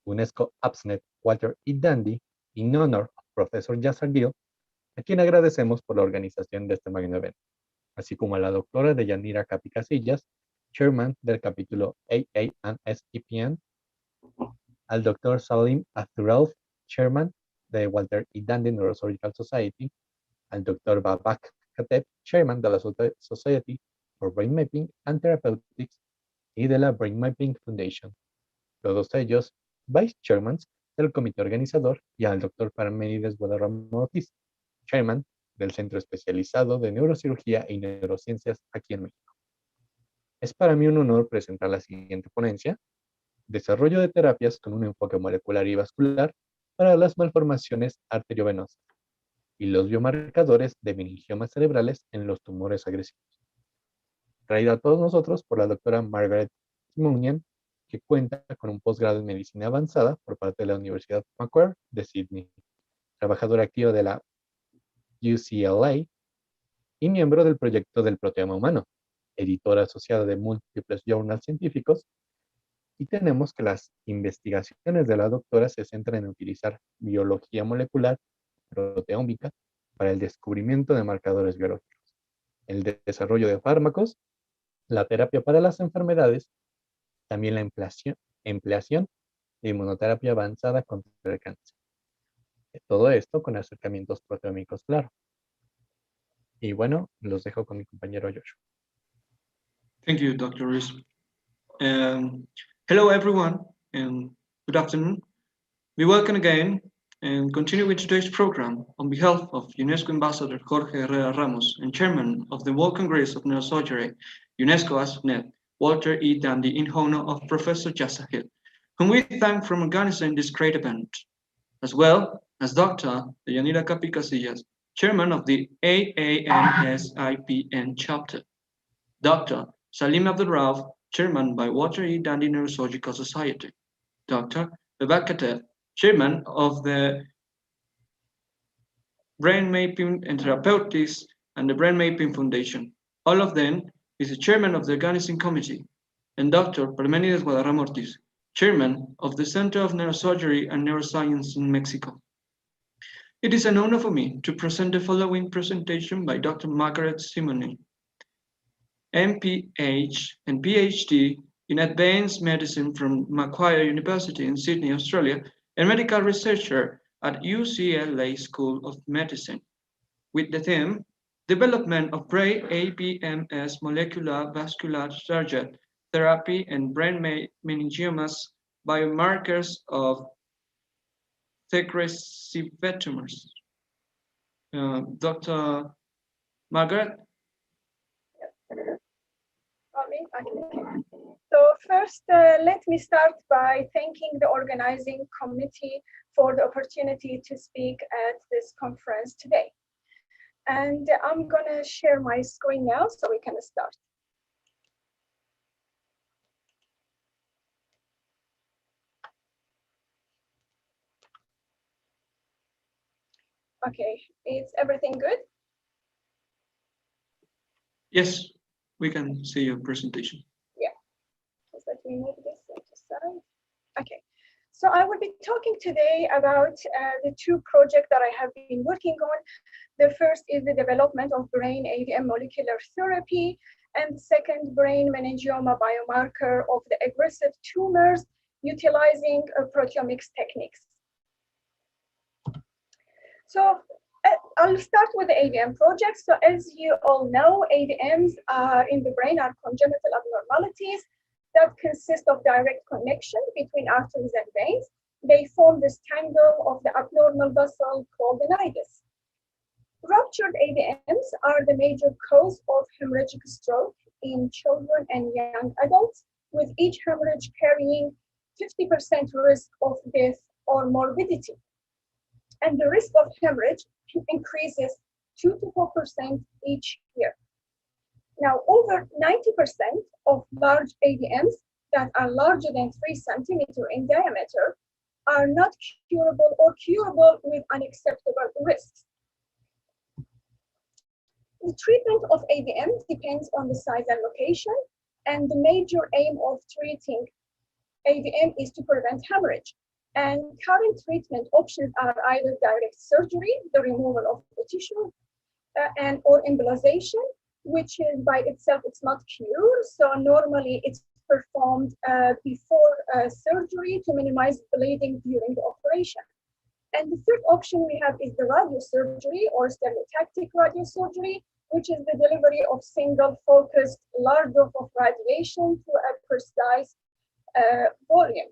UNESCO APSNet Walter E. Dandy, in honor of Professor Yasser Gill, a quien agradecemos por la organización de este magno evento, así como a la doctora Deyanira Capi Casillas, chairman del capítulo AA&SEPN, al doctor Salim Abdurrauf, chairman de Walter E. Dandy Neurosurgical Society, al doctor Babak Kateb, chairman de la Society for Brain Mapping and Therapeutics y de la Brain Mapping Foundation, todos ellos vice chairmans del comité organizador, y al doctor Parménides Guadarrama Ortiz, chairman del Centro Especializado de Neurocirugía y Neurociencias aquí en México. Es para mí un honor presentar la siguiente ponencia: desarrollo de terapias con un enfoque molecular y vascular para las malformaciones arteriovenosas y los biomarcadores de meningiomas cerebrales en los tumores agresivos. Traída a todos nosotros por la doctora Margaret Simonian, que cuenta con un posgrado en medicina avanzada por parte de la Universidad Macquarie de Sydney, trabajadora activa de la UCLA y miembro del proyecto del proteoma humano, editora asociada de múltiples journals científicos. Y tenemos que las investigaciones de la doctora se centran en utilizar biología molecular proteómica para el descubrimiento de marcadores biológicos, el desarrollo de fármacos, la terapia para las enfermedades, también la empleación de inmunoterapia avanzada contra el cáncer. Todo esto con acercamientos proteómicos, claro. Y bueno, los dejo con mi compañero Joshua. Thank you, Dr. Ruiz. Hello, everyone, and good afternoon. We welcome again and continue with today's program on behalf of UNESCO Ambassador Jorge Herrera Ramos and Chairman of the World Congress of Neurosurgery, UNESCO ASPNet, Walter E. Dandy, in honor of Professor Yasser Gill, whom we thank for organizing this great event, as well as Dr. Deyanira Capi Casillas, Chairman of the AANSIPN chapter, Dr. Salim Abdulrauf, Chairman by Walter E. Dandy Neurosurgical Society, Dr. Babak Kateb, Chairman of the Brain Mapping and Therapeutics and the Brain Mapping Foundation. All of them is the Chairman of the Organizing Committee, and Dr. Parmenides Guadarrama Ortiz, Chairman of the Center of Neurosurgery and Neuroscience in Mexico. It is an honor for me to present the following presentation by Dr. Margaret Simonin, MPH and PhD in Advanced Medicine from Macquarie University in Sydney, Australia, and medical researcher at UCLA School of Medicine, with the theme, Development of Brain ABMS Molecular Vascular Surgery Therapy and Brain Meningiomas Biomarkers of Secretive Tumors. Dr. Margaret? So first, let me start by thanking the organizing committee for the opportunity to speak at this conference today. And I'm gonna share my screen now so we can start. Okay, is everything good? Yes, we can see your presentation. Yeah, just let me move this to side. Okay, so I will be talking today about the two projects that I have been working on. The first is the development of brain AVM molecular therapy, and the second, brain meningioma biomarker of the aggressive tumors utilizing proteomics techniques. So I'll start with the AVM project. So as you all know, AVMs in the brain are congenital abnormalities that consist of direct connection between arteries and veins. They form this tangle of the abnormal vessel called the nidus. Ruptured AVMs are the major cause of hemorrhagic stroke in children and young adults, with each hemorrhage carrying 50% risk of death or morbidity. And the risk of hemorrhage increases 2 to 4% each year. Now, over 90% of large AVMs that are larger than 3 centimeters in diameter are not curable or curable with unacceptable risks. The treatment of AVM depends on the size and location, and the major aim of treating AVM is to prevent hemorrhage. And current treatment options are either direct surgery, the removal of the tissue, and or embolization, which is by itself, it's not cure. So normally it's performed before surgery to minimize bleeding during the operation. And the third option we have is the radiosurgery or stereotactic radiosurgery, which is the delivery of single focused large dose of radiation to a precise volume.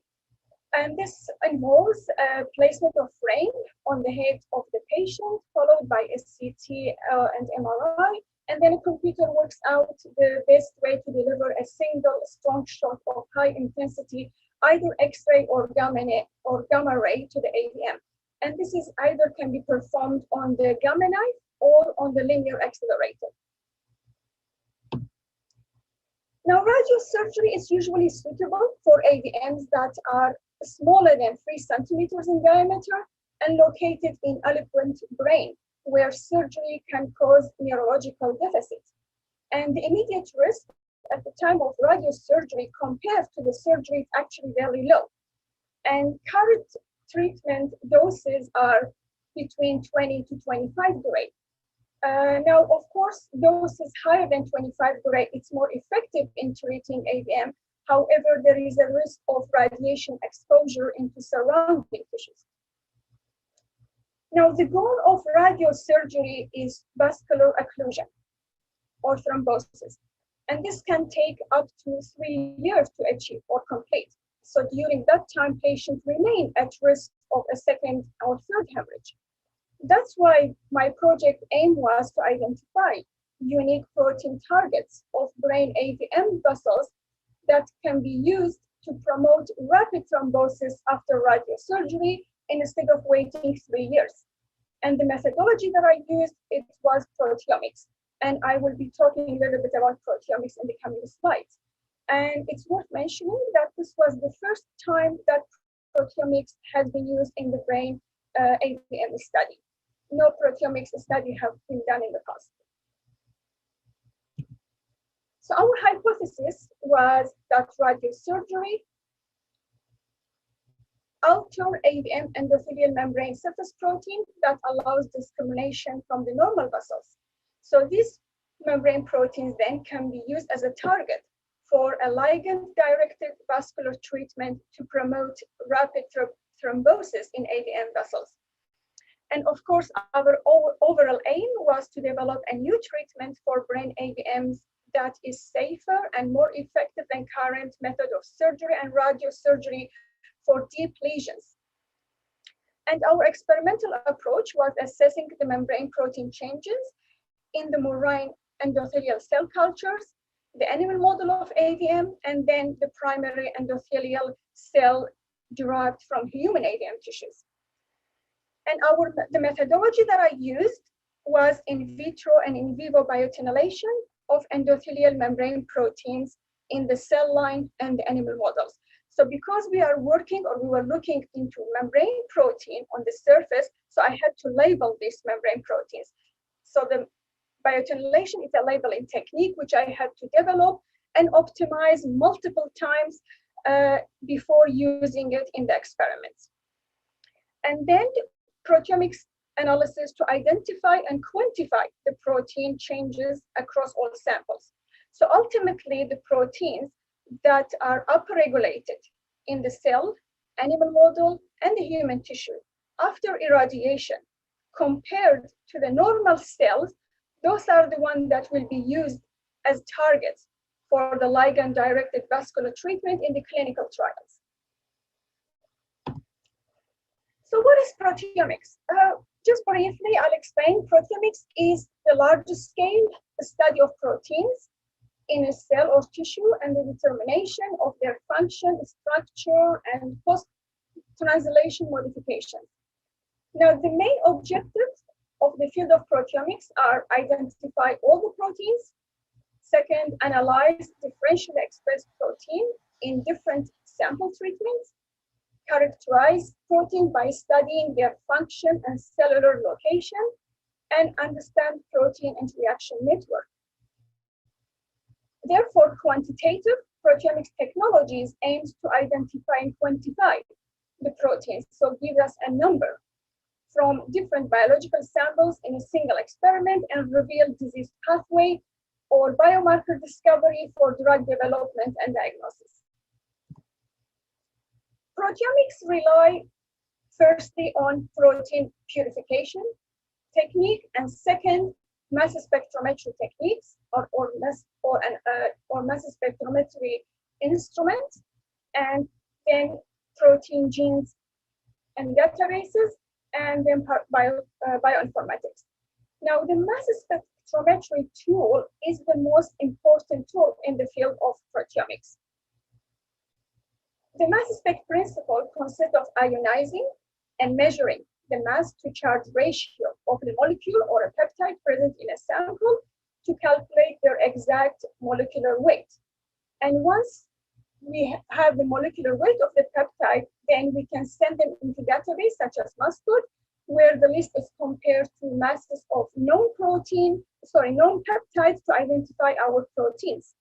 And this involves placement of frame on the head of the patient, followed by a CT and MRI. And then a computer works out the best way to deliver a single strong shot of high intensity, either X-ray or gamma ray to the AVM. And this is either can be performed on the Gamma Knife or on the linear accelerator. Now, radiosurgery is usually suitable for AVMs that are smaller than 3 centimeters in diameter and located in eloquent brain, where surgery can cause neurological deficits. And the immediate risk at the time of radiosurgery compared to the surgery is actually very low. And current treatment doses are between 20 to 25 gray. Now, of course, doses higher than 25 gray, it's more effective in treating AVM. However, there is a risk of radiation exposure into surrounding tissues. Now, the goal of radiosurgery is vascular occlusion or thrombosis. And this can take up to 3 years to achieve or complete. So during that time, patients remain at risk of a second or third hemorrhage. That's why my project aim was to identify unique protein targets of brain AVM vessels that can be used to promote rapid thrombosis after radiosurgery instead of waiting 3 years. And the methodology that I used, it was proteomics. And I will be talking a little bit about proteomics in the coming slides. And it's worth mentioning that this was the first time that proteomics has been used in the brain AVM study. No proteomics study have been done in the past. So our hypothesis was that radiosurgery alter AVM endothelial membrane surface protein that allows discrimination from the normal vessels. So these membrane proteins then can be used as a target for a ligand-directed vascular treatment to promote rapid thrombosis in AVM vessels. And of course, our overall aim was to develop a new treatment for brain AVMs that is safer and more effective than current method of surgery and radiosurgery for deep lesions. And our experimental approach was assessing the membrane protein changes in the murine endothelial cell cultures, the animal model of AVM, and then the primary endothelial cell derived from human AVM tissues. And the methodology that I used was in vitro and in vivo biotinylation of endothelial membrane proteins in the cell line and the animal models. So because we are working or we were looking into membrane protein on the surface, so I had to label these membrane proteins. So the biotinylation is a labeling technique which I had to develop and optimize multiple times before using it in the experiments. And then proteomics analysis to identify and quantify the protein changes across all samples. So ultimately, the proteins that are upregulated in the cell, animal model, and the human tissue after irradiation compared to the normal cells, those are the ones that will be used as targets for the ligand-directed vascular treatment in the clinical trials. So what is proteomics? Just briefly, I'll explain. Proteomics is the largest scale study of proteins in a cell or tissue and the determination of their function, structure, and post-translation modification. Now, the main objectives of the field of proteomics are identify all the proteins. Second, analyze differentially expressed protein in different sample treatments. Characterize protein by studying their function and cellular location, and understand protein interaction network. Therefore, quantitative proteomics technologies aims to identify and quantify the proteins, so give us a number from different biological samples in a single experiment and reveal disease pathway or biomarker discovery for drug development and diagnosis. Proteomics rely firstly on protein purification technique, and second, mass spectrometry techniques or mass spectrometry instruments, and then protein genes and databases, and then bioinformatics. Now, the mass spectrometry tool is the most important tool in the field of proteomics. The mass spec principle consists of ionizing and measuring the mass to charge ratio of the molecule or a peptide present in a sample to calculate their exact molecular weight. And once we have the molecular weight of the peptide, then we can send them into database such as MassCode, where the list is compared to masses of known peptides to identify our proteins.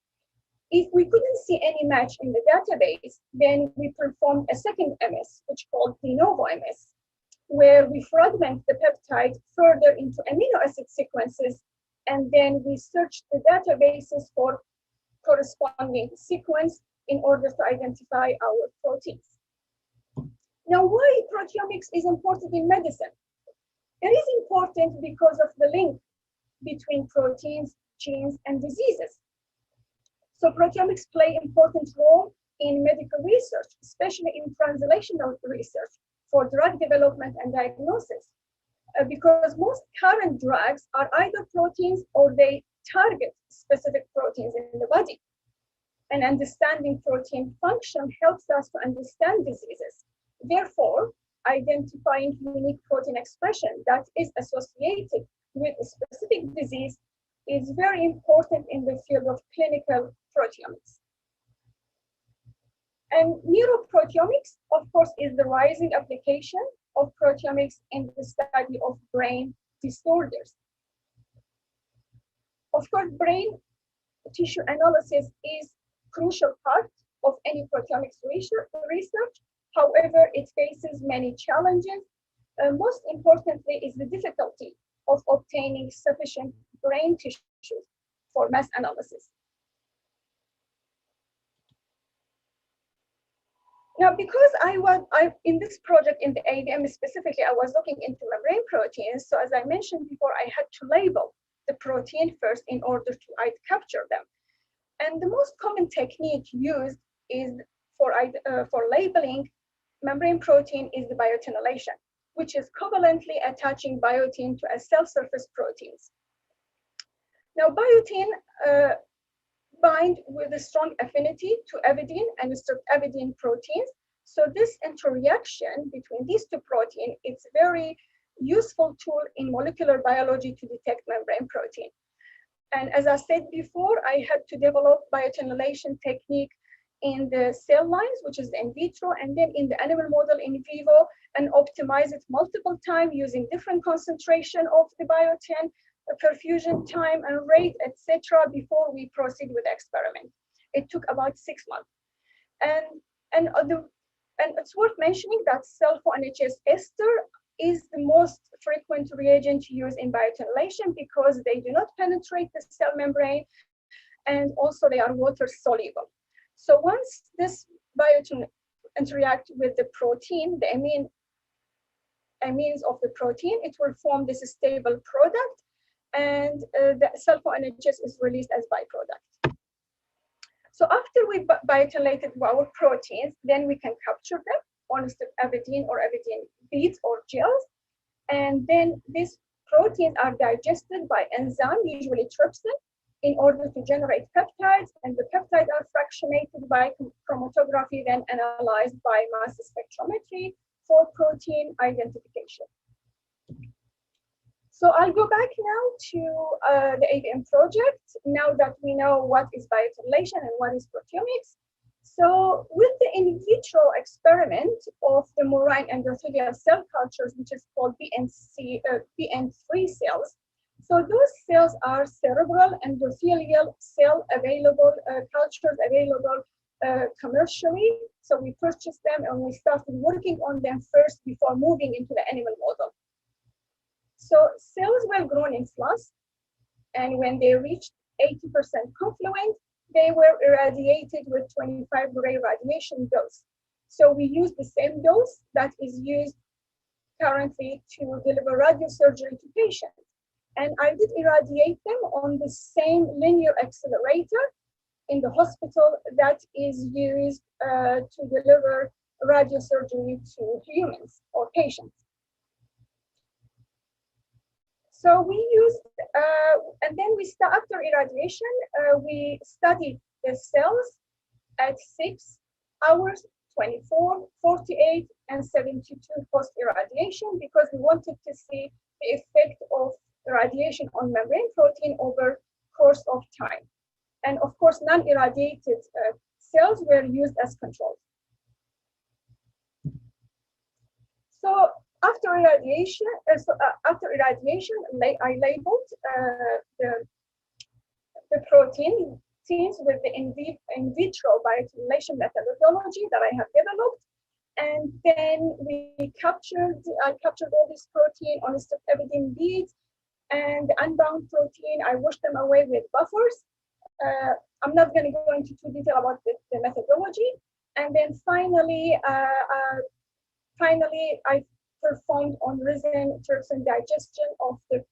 If we couldn't see any match in the database, then we perform a second MS, which is called de novo MS, where we fragment the peptide further into amino acid sequences, and then we search the databases for corresponding sequence in order to identify our proteins. Now, why proteomics is important in medicine? It is important because of the link between proteins, genes, and diseases. So proteomics play an important role in medical research, especially in translational research for drug development and diagnosis, because most current drugs are either proteins or they target specific proteins in the body. And understanding protein function helps us to understand diseases. Therefore, identifying unique protein expression that is associated with a specific disease is very important in the field of clinical proteomics. And neuroproteomics, of course, is the rising application of proteomics in the study of brain disorders. Of course, brain tissue analysis is a crucial part of any proteomics research. However, it faces many challenges. Most importantly is the difficulty of obtaining sufficient brain tissues for mass analysis. Now, because in this project in the ADM specifically, I was looking into membrane proteins. So as I mentioned before, I had to label the protein first in order to capture them. And the most common technique used is for labeling membrane protein is the biotinylation, which is covalently attaching biotin to a cell surface proteins. Now, biotin bind with a strong affinity to avidin and avidin proteins. So this interaction between these two proteins is a very useful tool in molecular biology to detect membrane protein. And as I said before, I had to develop biotinylation technique in the cell lines, which is in vitro, and then in the animal model in vivo, and optimize it multiple times using different concentration of the biotin, perfusion time and rate, etc., before we proceed with the experiment. It took about 6 months. And it's worth mentioning that sulfo-NHS ester is the most frequent reagent used in biotinylation because they do not penetrate the cell membrane, and also they are water soluble. So once this biotin interact with the protein, the amines of the protein, it will form this stable product, and the sulfo-NHS is released as byproduct. So after we biotinylated our proteins, then we can capture them on avidin or avidin beads or gels, and then these proteins are digested by enzyme, usually trypsin, in order to generate peptides, and the peptides are fractionated by chromatography, then analyzed by mass spectrometry for protein identification. So I'll go back now to the ADM project, now that we know what is biotinylation and what is proteomics. So with the in vitro experiment of the murine endothelial cell cultures, which is called BN3 cells, so those cells are cerebral endothelial cell available, cultures available commercially. So we purchased them and we started working on them first before moving into the animal model. So cells were grown in flask, and when they reached 80% confluent, they were irradiated with 25 gray radiation dose. So we use the same dose that is used currently to deliver radiosurgery to patients. And I did irradiate them on the same linear accelerator in the hospital that is used to deliver radiosurgery to humans or patients. So we used, and then after irradiation, we studied the cells at 6 hours, 24, 48, and 72 post-irradiation because we wanted to see the effect of radiation on membrane protein over course of time. And of course, non-irradiated cells were used as controls. So after irradiation, I labeled the protein with the in vitro bioaccumulation methodology that I have developed. And then I captured all this protein on streptavidin beads and the unbound protein. I washed them away with buffers. I'm not going to go into too detail about the methodology. And then finally, I performed on resin trypsin digestion of the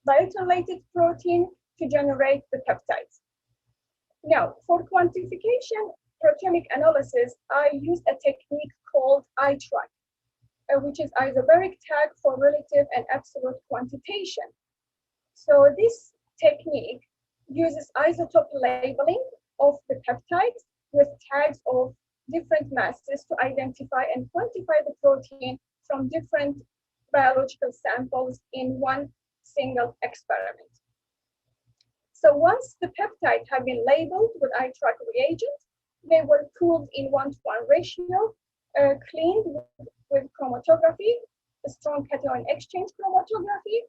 bioaccumulated protein to generate the peptides. Now, for quantification proteomic analysis, I used a technique called iTrack, which is isobaric tag for relative and absolute quantitation. So this technique uses isotope labeling of the peptides with tags of different masses to identify and quantify the protein from different biological samples in one single experiment. So once the peptides have been labeled with iTrack reagents, they were pooled in 1:1 ratio, cleaned with chromatography, a strong cation exchange chromatography,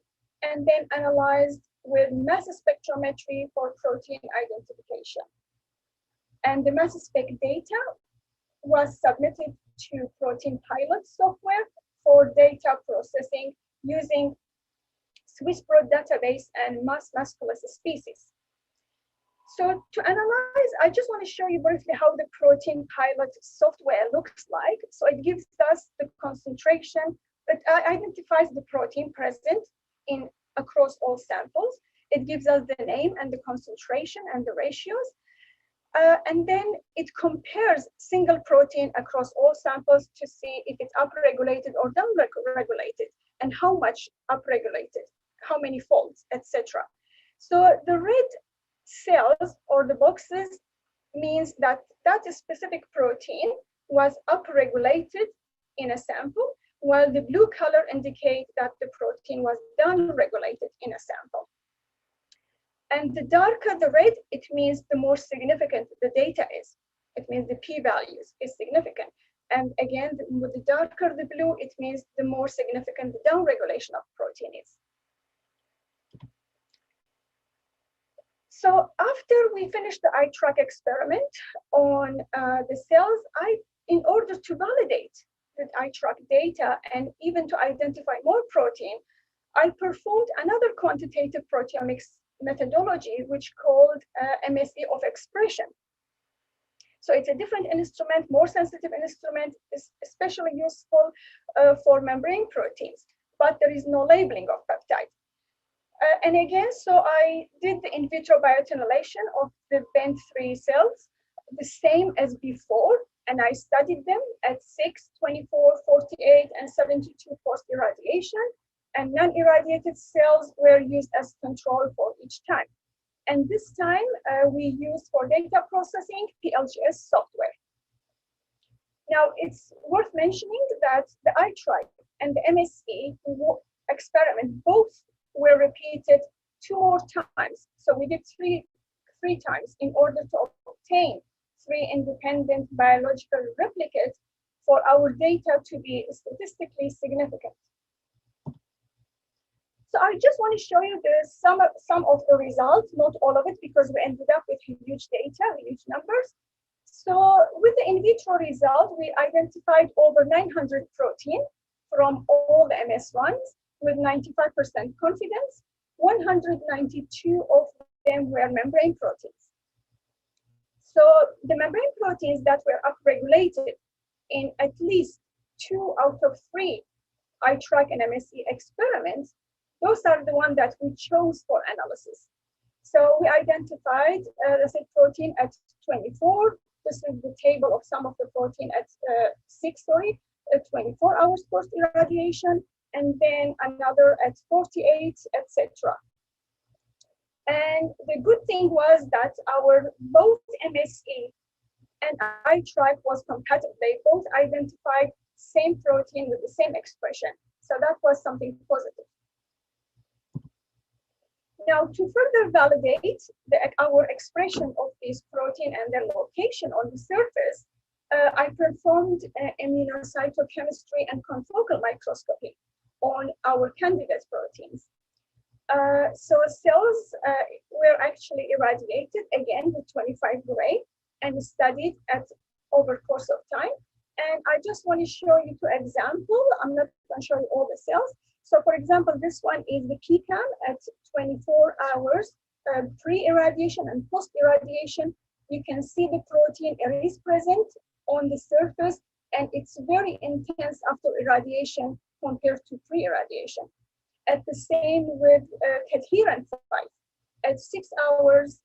and then analyzed with mass spectrometry for protein identification. And the mass spec data was submitted to Protein Pilot software for data processing using SwissProt database and mass masculus species. So to analyze, I just want to show you briefly how the Protein Pilot software looks like. So it gives us the concentration, it identifies the protein present across all samples. It gives us the name and the concentration and the ratios. And then it compares single protein across all samples to see if it's upregulated or downregulated, and how much upregulated, how many folds, etc. So the red cells or the boxes means that that specific protein was upregulated in a sample, while the blue color indicates that the protein was downregulated in a sample. And the darker the red, it means the more significant the data is. It means the p-values is significant. And again, with the darker the blue, it means the more significant the downregulation of protein is. So after we finished the iTrack experiment on the cells, in order to validate the iTrack data and even to identify more protein, I performed another quantitative proteomics methodology, which called MSE of expression. So it's a different instrument, more sensitive instrument, is especially useful for membrane proteins, but there is no labeling of peptides. And again, so I did the in vitro biotinylation of the BENT3 cells, the same as before, and I studied them at 6, 24, 48, and 72 post-irradiation, and non-irradiated cells were used as control for each time. And this time we used for data processing PLGS software. Now it's worth mentioning that the iTrack and the MSE experiment both were repeated 2 more times. So we did three times in order to obtain 3 independent biological replicates for our data to be statistically significant. So I just want to show you some of the results, not all of it, because we ended up with huge data, huge numbers. So with the in vitro result, we identified over 900 protein from all the MS1s with 95% confidence. 192 of them were membrane proteins. So the membrane proteins that were upregulated in at least 2 out of 3 iTRAC and MSE experiments, those are the ones that we chose for analysis. So we identified the protein at 24. This is the table of some of the protein at 24 hours post irradiation, and then another at 48, etc. And the good thing was that our both MSE and iTRAC was compatible. They both identified same protein with the same expression. So that was something positive. Now, to further validate our expression of this protein and their location on the surface, I performed immunocytochemistry and confocal microscopy on our candidate proteins. So cells were actually irradiated again with 25 gray and studied at over course of time. And I just want to show you two examples. I'm not going to show you all the cells. So for example, this one is the PCAM at 24 hours pre-irradiation and post-irradiation. You can see the protein is present on the surface, and it's very intense after irradiation compared to pre-irradiation. At the same with cadherin 5 at 6 hours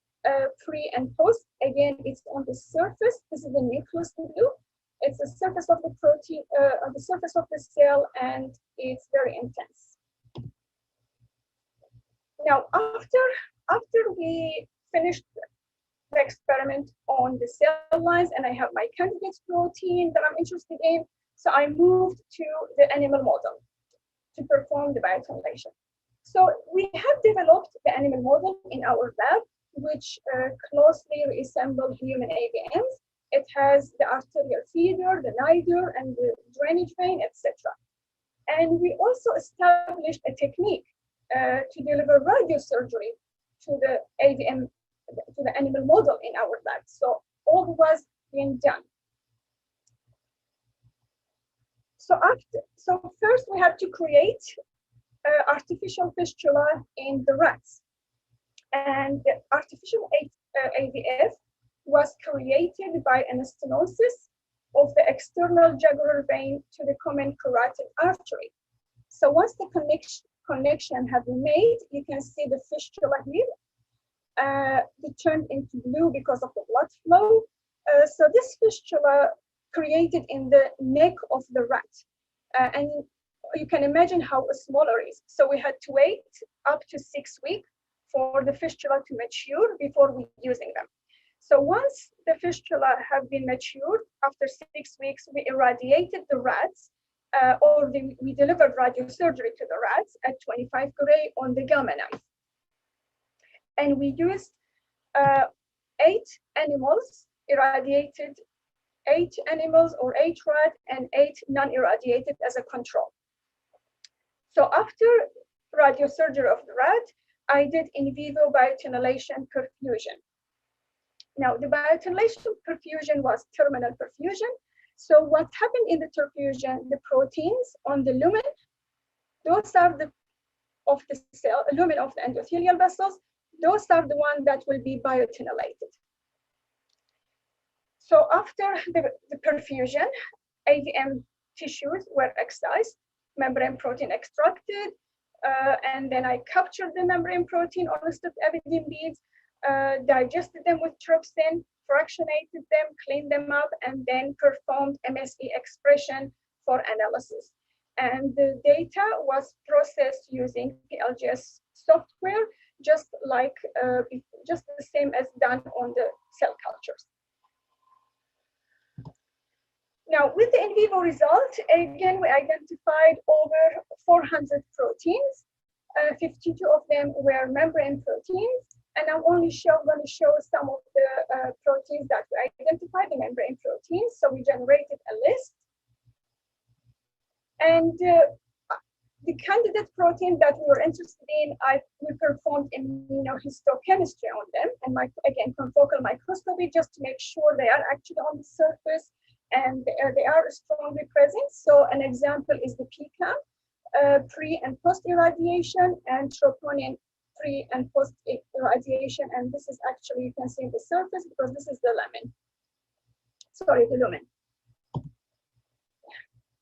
pre and post. Again, it's on the surface. This is the nucleus blue. It's the surface of the protein, on the surface of the cell, and it's very intense. Now, after we finished the experiment on the cell lines, and I have my candidate protein that I'm interested in, so I moved to the animal model to perform the biotinylation. So we have developed the animal model in our lab, which closely resembles human AVMs. It has the arterial feeder, the nidus, and the drainage vein, etc. And we also established a technique to deliver radiosurgery to the AVM, to the animal model in our lab. So all was being done. So first we had to create artificial fistula in the rats. And the artificial AVF was created by an stenosis of the external jugular vein to the common carotid artery. So once the connection had been made, you can see the fistula here. It turned into blue because of the blood flow. So this fistula created in the neck of the rat. And you can imagine how small it is. So we had to wait up to 6 weeks for the fistula to mature before we using them. So once the fistula have been matured, after 6 weeks, we irradiated the rats, we delivered radiosurgery to the rats at 25 gray on the gamma knife. And we used 8 animals, irradiated 8 animals or 8 rats and 8 non-irradiated as a control. So after radiosurgery of the rat, I did in vivo biotinylation perfusion. Now, the biotinylation perfusion was terminal perfusion. So what happened in the perfusion, the proteins on the lumen, those are the of the cell, lumen of the endothelial vessels, those are the ones that will be biotinylated. So after the perfusion, AVM tissues were excised, membrane protein extracted, and then I captured the membrane protein on the stuffed evidin beads, digested them with trypsin, fractionated them, cleaned them up, and then performed MSE expression for analysis. And the data was processed using PLGS software, just the same as done on the cell cultures. Now, with the in vivo result, again, we identified over 400 proteins. 52 of them were membrane proteins, and I'm only going to show some of the proteins that we identified, the membrane proteins. So we generated a list. And the candidate protein that we were interested in, we performed immunohistochemistry on them, and again, confocal microscopy, just to make sure they are actually on the surface and they are strongly present. So an example is the PCAM, pre and post irradiation, and troponin pre and post irradiation. And this is actually, you can see the surface because this is the lumen. Sorry, the lumen.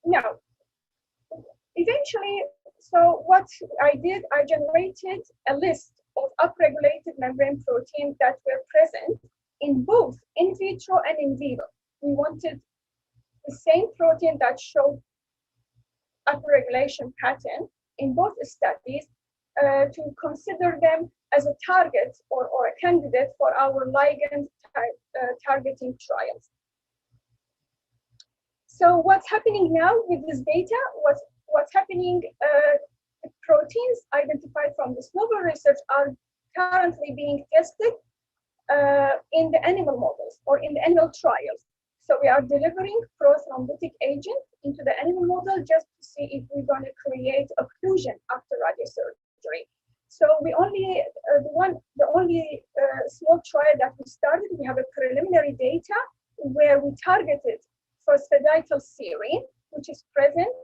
Now, eventually, so what I did, I generated a list of upregulated membrane proteins that were present in both in vitro and in vivo. We wanted the same protein that showed upregulation pattern in both studies to consider them as a target or a candidate for our ligand targeting trials. So what's happening now with this data? What's happening, the proteins identified from this novel research are currently being tested in the animal models or in the animal trials. So we are delivering prothrombotic agent into the animal model just to see if we're going to create occlusion after radiosurgery. So we only, the only small trial that we started, we have a preliminary data where we targeted phosphodiethyl serine, which is present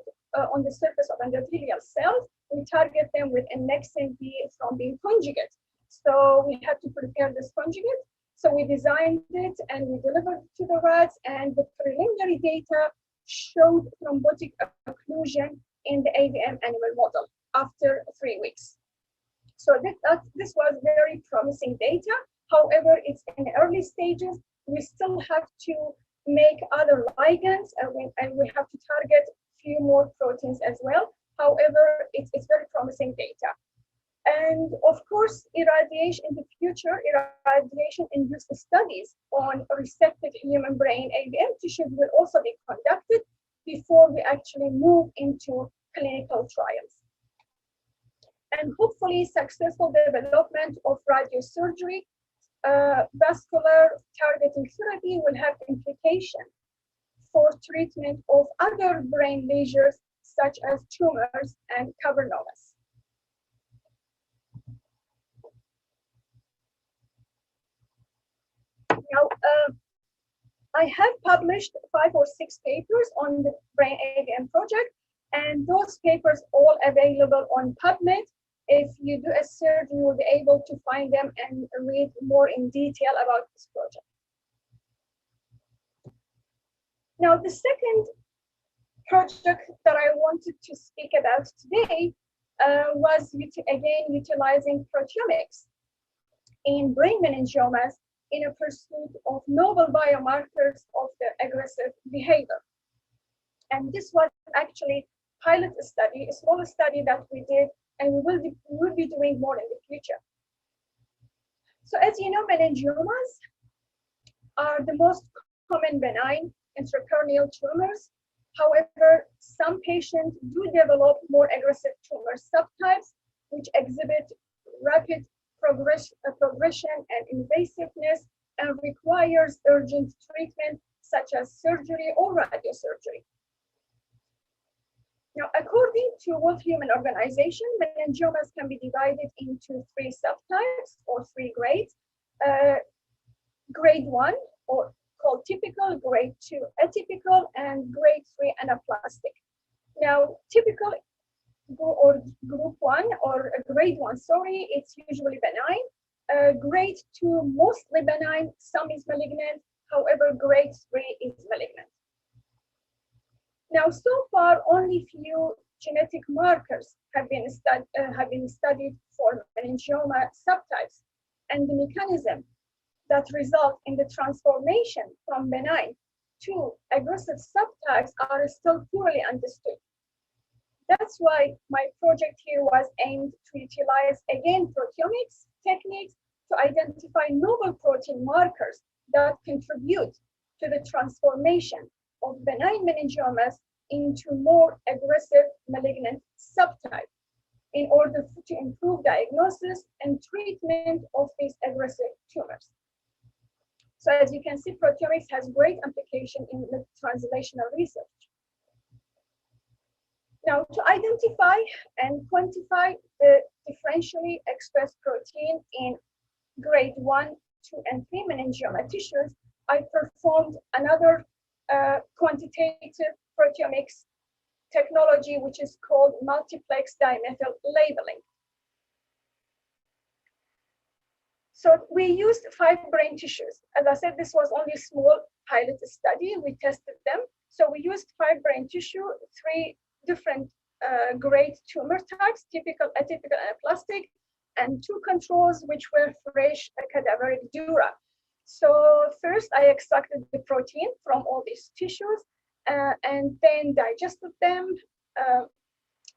on the surface of endothelial cells. We target them with an Annexin B thrombin conjugate. So we had to prepare this conjugate. So we designed it and we delivered it to the rats, and the preliminary data showed thrombotic occlusion in the AVM animal model after 3 weeks. So this was very promising data. However, it's in the early stages. We still have to make other ligands, and we have to target a few more proteins as well. However, it's very promising data. And of course, irradiation in the future, irradiation-induced studies on resected human brain AVM tissues will also be conducted before we actually move into clinical trials. And hopefully, successful development of radiosurgery, vascular targeting therapy will have implication for treatment of other brain lesions such as tumors and cavernomas. Now, I have published 5 or 6 papers on the brain AVM project, and those papers all available on PubMed. If you do a search, you will be able to find them and read more in detail about this project. Now, the second project that I wanted to speak about today was, again, utilizing proteomics in brain meningiomas in a pursuit of novel biomarkers of the aggressive behavior. And this was actually a pilot study, a small study that we did, and we will be doing more in the future. So as you know, meningiomas are the most common benign intracranial tumors. However, some patients do develop more aggressive tumor subtypes, which exhibit rapid progression and invasiveness and requires urgent treatment such as surgery or radiosurgery. Now, according to World Human Organization, meningiomas can be divided into 3 subtypes or 3 grades. Grade 1, or called typical, grade 2 atypical, and grade 3 anaplastic. Now, typical or group 1 or grade 1, sorry, it's usually benign. Grade 2, mostly benign, some is malignant. However, grade 3 is malignant. Now, so far, only few genetic markers have been studied for meningioma subtypes, and the mechanism that result in the transformation from benign to aggressive subtypes are still poorly understood. That's why my project here was aimed to utilize, again, proteomics techniques to identify novel protein markers that contribute to the transformation of benign meningiomas into more aggressive malignant subtype in order to improve diagnosis and treatment of these aggressive tumors. So as you can see, proteomics has great application in the translational research. Now, to identify and quantify the differentially expressed protein in grade 1, 2, and 3 meningioma tissues, I performed another quantitative proteomics technology, which is called multiplex dimethyl labeling. So we used 5 brain tissues. As I said, this was only a small pilot study. We tested them. So we used 5 brain tissue, 3 different grade tumor types, typical, atypical, and aplastic, and 2 controls, which were fresh cadaveric dura. So first, I extracted the protein from all these tissues and then digested them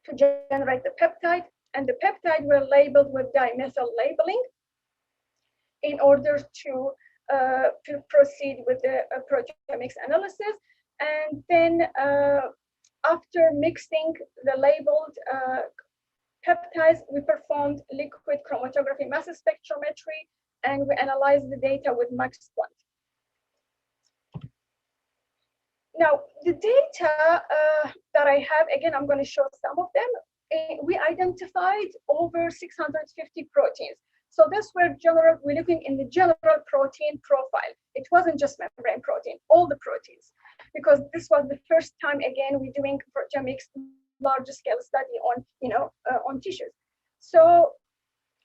to generate the peptide. And the peptide were labeled with dimethyl labeling in order to proceed with the proteomics analysis. And then after mixing the labeled peptides, we performed liquid chromatography mass spectrometry, and we analyzed the data with MaxQuant. Now, the data that I have, again, I'm going to show some of them. We identified over 650 proteins. So this were general, we're looking in the general protein profile. It wasn't just membrane protein, all the proteins, because this was the first time, again, we're doing proteomics large scale study on, on tissues. So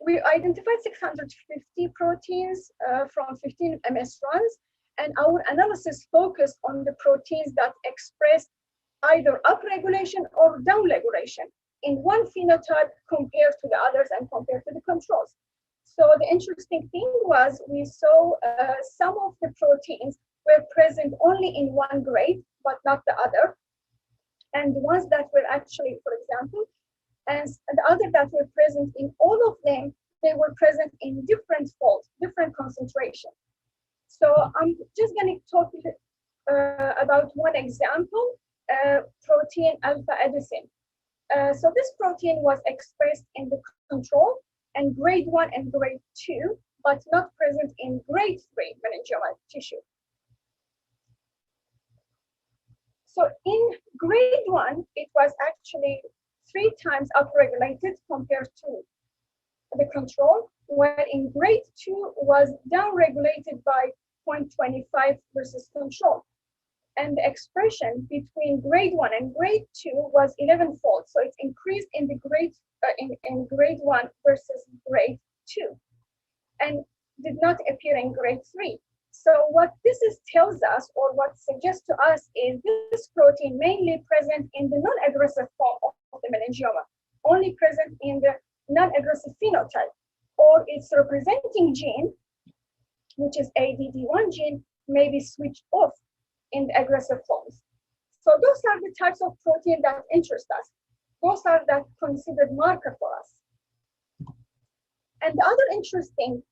we identified 650 proteins from 15 MS runs, and our analysis focused on the proteins that express either upregulation or downregulation in one phenotype compared to the others and compared to the controls. So the interesting thing was we saw some of the proteins were present only in one grade, but not the other. And the ones that were actually, for example, and the other that were present in all of them, they were present in different folds, different concentration. So I'm just going to talk about one example, protein alpha adenosine. So this protein was expressed in the control and grade 1 and grade 2, but not present in grade 3 meningioma tissue. So in grade 1, it was actually 3 times upregulated compared to the control, where in grade 2 was downregulated by 0.25 versus control. And the expression between grade 1 and grade 2 was 11-fold. So it's increased in the grade in grade 1 versus grade 2, and did not appear in grade 3. So what this tells us, or what suggests to us, is this protein mainly present in the non-aggressive form of the meningioma, only present in the non-aggressive phenotype, or its representing gene, which is ADD1 gene, may be switched off in the aggressive forms. So those are the types of protein that interest us. Those are that considered marker for us. And the other interesting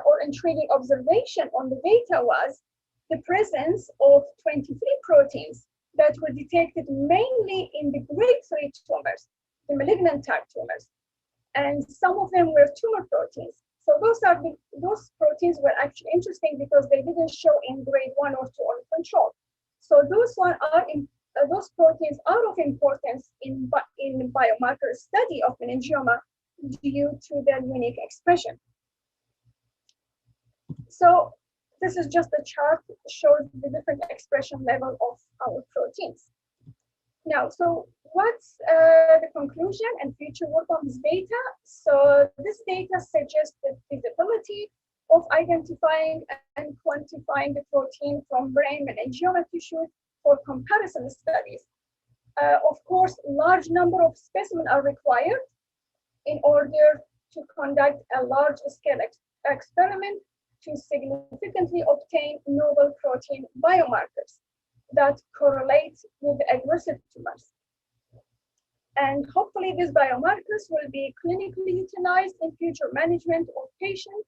or intriguing observation on the data was the presence of 23 proteins that were detected mainly in the grade 3 tumors, the malignant type tumors. And some of them were tumor proteins. So those proteins were actually interesting because they didn't show in grade 1 or 2 on control. So those proteins are of importance in biomarker study of meningioma due to their unique expression. So this is just a chart that shows the different expression level of our proteins. Now, so what's the conclusion and future work on this data? So this data suggests the feasibility of identifying and quantifying the protein from brain meningioma tissues for comparison studies. Of course, large number of specimens are required in order to conduct a large-scale experiment to significantly obtain novel protein biomarkers that correlate with aggressive tumors. And hopefully these biomarkers will be clinically utilized in future management of patients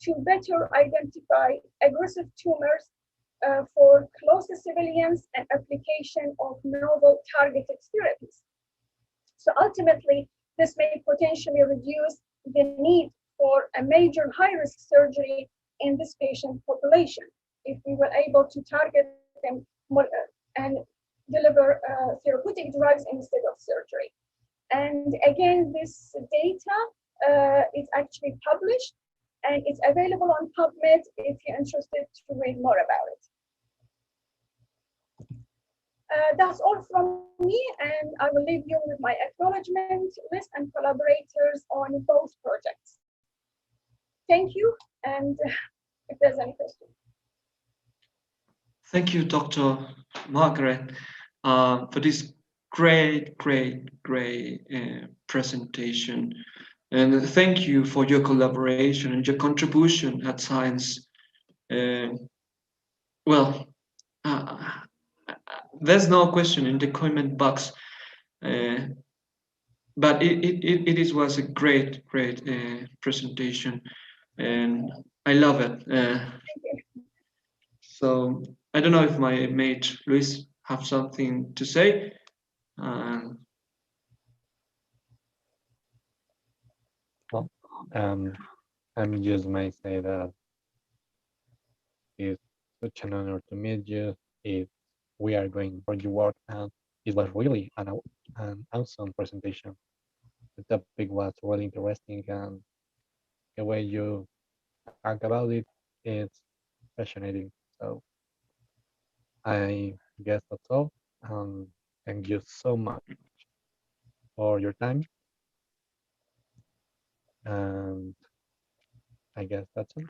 to better identify aggressive tumors for close to civilians and application of novel targeted therapies. So ultimately, this may potentially reduce the need for a major high-risk surgery in this patient population if we were able to target them more, and deliver therapeutic drugs instead of surgery. And again, this data is actually published and it's available on PubMed if you're interested to read more about it. That's all from me, and I will leave you with my acknowledgement list and collaborators on both projects. Thank you, and if there's any questions. Thank you, Dr. Margaret, for this great presentation. And thank you for your collaboration and your contribution at Science. Well, there's no question in the comment box, but it was a great presentation, and I love it. So I don't know if my mate Luis have something to say. I just may say that it's such an honor to meet you. We are going for your work, and it was really an awesome presentation. The topic was really interesting, and the way you talk about it, it's fascinating. So I guess that's all. Thank you so much for your time. And I guess that's it.